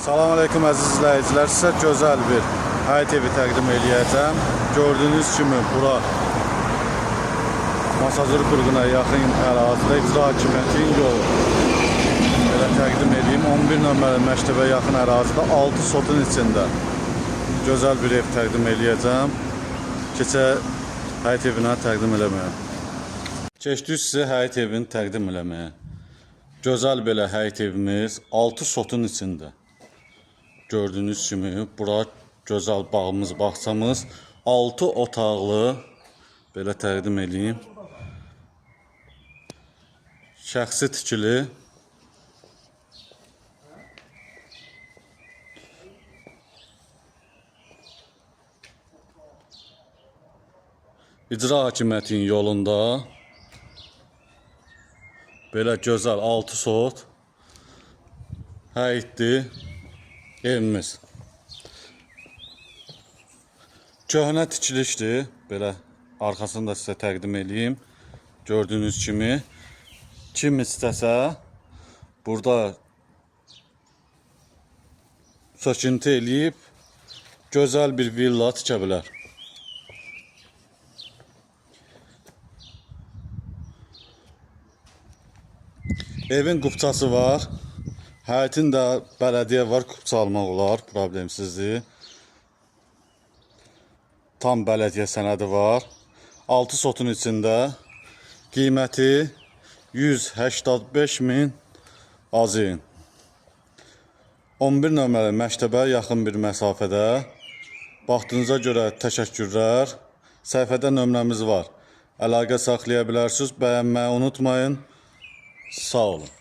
Salam aleyküm əziz izləyicilər. Sizə gözəl bir həyət evi təqdim eləyəcəm. Gördüyünüz kimi bura Masazır qurğuna yaxın ərazidə icra hakimiyyətinin yolu. Belə təqdim edeyim. 11 nömrəli məktəbə yaxın ərazidə 6 sotun içində gözəl bir ev təqdim eləyəcəm. Keçək həyət evinə təqdim eləməyə. Keçdik sizə həyət evini təqdim eləməyə. Gözəl belə həyət evimiz 6 sotun içində. Gördüyünüz kimi bura gözəl bağımız, bağçamız 6 otaqlı belə təqdim edeyim. Şəxsi tikili. İcra hakimiyyətinin yolunda belə gözəl 6 sot həyətli evimiz. Köhnə tikilişdir. Belə arxasını da sizə təqdim edeyim. Gördüyünüz kimi kim istəsə burada söküntü eləyib gözəl bir villa tikə bilər. Evin qupçası var. Həyətin də bələdiyyə var, qupça almaq olar, problemsizdir. Tam bələdiyyə sənədi var. 6 sotun içində. Qiyməti 185.000 azin. 11 nömrəli məktəbə yaxın bir məsafədə. Baxdığınıza görə təşəkkürlər. Səhifədə nömrəmiz var. Əlaqə saxlaya bilərsiniz. Bəyənməyi unutmayın. Sağ olun.